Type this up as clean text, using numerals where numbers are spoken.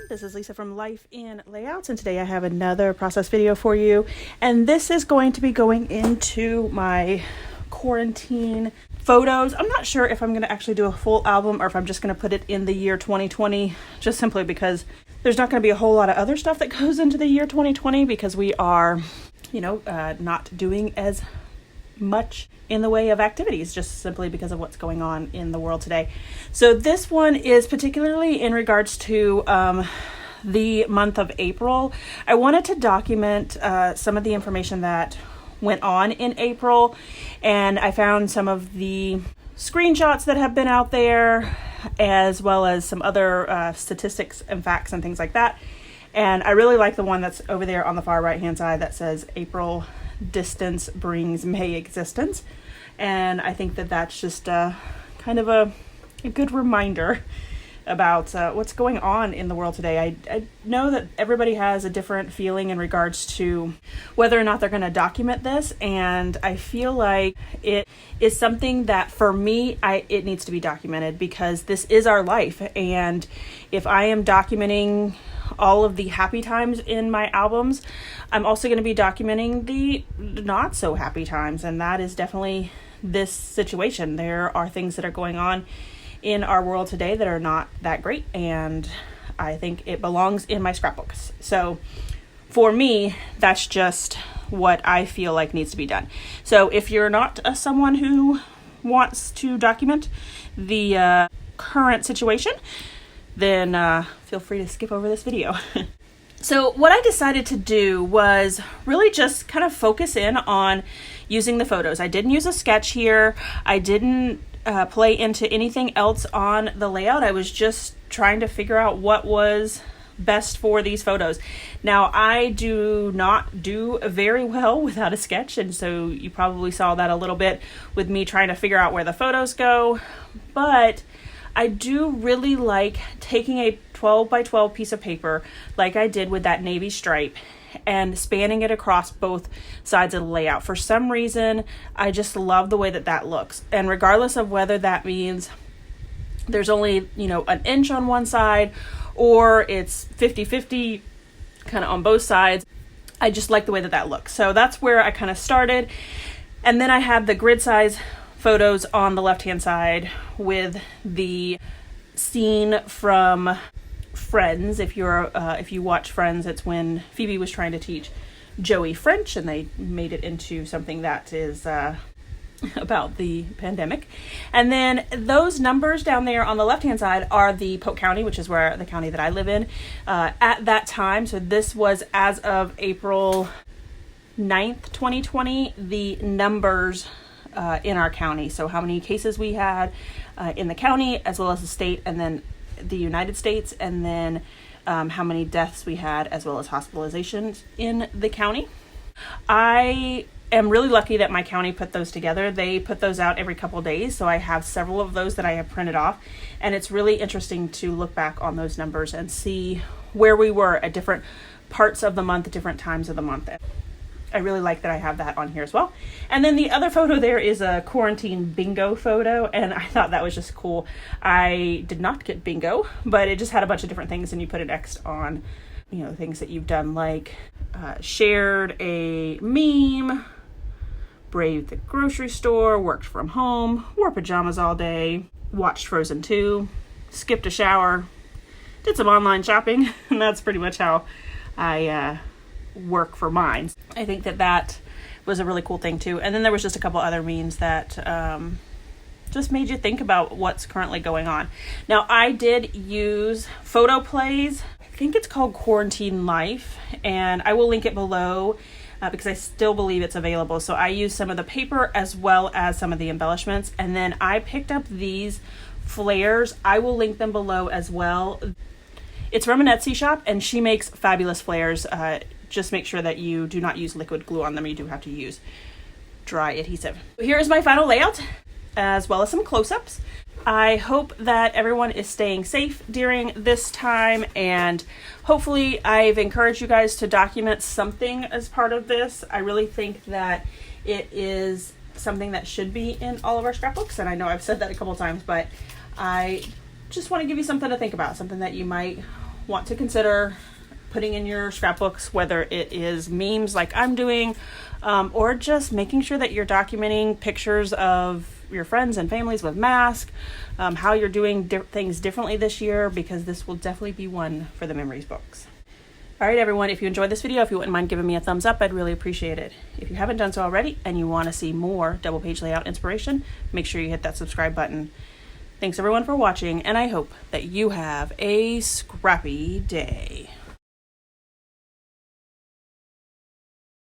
This is Lisa from Life in Layouts, and today I have another process video for you, and this is going to be going into my quarantine photos. I'm not sure if I'm going to actually do a full album or if I'm just going to put it in the year 2020, just simply because there's not going to be a whole lot of other stuff that goes into the year 2020 because we are, not doing as much in the way of activities, just simply because of what's going on in the world today. So this one is particularly in regards to the month of April. I wanted to document some of the information that went on in April, and I found some of the screenshots that have been out there, as well as some other statistics and facts and things like that. And I really like the one that's over there on the far right hand side that says April distance brings May existence. And I think that that's just kind of a good reminder about what's going on in the world today. I know that everybody has a different feeling in regards to whether or not they're going to document this, and I feel like it is something that for me, it needs to be documented because this is our life. And if I am documenting all of the happy times in my albums, I'm also going to be documenting the not so happy times, and that is definitely this situation. There are things that are going on in our world today that are not that great, and I think it belongs in my scrapbooks. So for me, that's just what I feel like needs to be done. So if you're not someone who wants to document the current situation, then feel free to skip over this video. So what I decided to do was really just kind of focus in on using the photos. I didn't use a sketch here. I didn't play into anything else on the layout. I was just trying to figure out what was best for these photos. Now, I do not do very well without a sketch, and so you probably saw that a little bit with me trying to figure out where the photos go, but I do really like taking a 12 by 12 piece of paper like I did with that navy stripe and spanning it across both sides of the layout. For some reason, I just love the way that that looks. And regardless of whether that means there's only, an inch on one side or it's 50-50 kind of on both sides, I just like the way that that looks. So that's where I kind of started. And then I had the grid size photos on the left-hand side with the scene from Friends. If you watch Friends, it's when Phoebe was trying to teach Joey French, and they made it into something that is about the pandemic. And then those numbers down there on the left-hand side are the Polk County, which is where the county that I live in at that time. So this was as of April 9th, 2020, the numbers in our county. So how many cases we had in the county, as well as the state, and then the United States, and then how many deaths we had, as well as hospitalizations in the county. I am really lucky that my county put those together. They put those out every couple days, so I have several of those that I have printed off, and it's really interesting to look back on those numbers and see where we were at different parts of the month, different times of the month. I really like that I have that on here as well. And then the other photo there is a quarantine bingo photo, and I thought that was just cool. I did not get bingo, but it just had a bunch of different things, and you put an X on, things that you've done, like shared a meme, braved the grocery store, worked from home, wore pajamas all day, watched Frozen 2, skipped a shower, did some online shopping, and that's pretty much how I work for mine. I think that was a really cool thing too. And then there was just a couple other memes that just made you think about what's currently going on. Now, I did use Photo Plays. I think it's called Quarantine Life, and I will link it below because I still believe it's available. So I used some of the paper as well as some of the embellishments, and then I picked up these flares. I will link them below as well. It's from an Etsy shop, and she makes fabulous flares. Just make sure that you do not use liquid glue on them. You do have to use dry adhesive. Here is my final layout, as well as some close-ups. I hope that everyone is staying safe during this time, and hopefully I've encouraged you guys to document something as part of this. I really think that it is something that should be in all of our scrapbooks, and I know I've said that a couple times, but I just want to give you something to think about, something that you might want to consider putting in your scrapbooks, whether it is memes like I'm doing, or just making sure that you're documenting pictures of your friends and families with masks, how you're doing things differently this year, because this will definitely be one for the memories books. All right, everyone, if you enjoyed this video, if you wouldn't mind giving me a thumbs up, I'd really appreciate it. If you haven't done so already and you want to see more double page layout inspiration, make sure you hit that subscribe button. Thanks everyone for watching, and I hope that you have a scrappy day.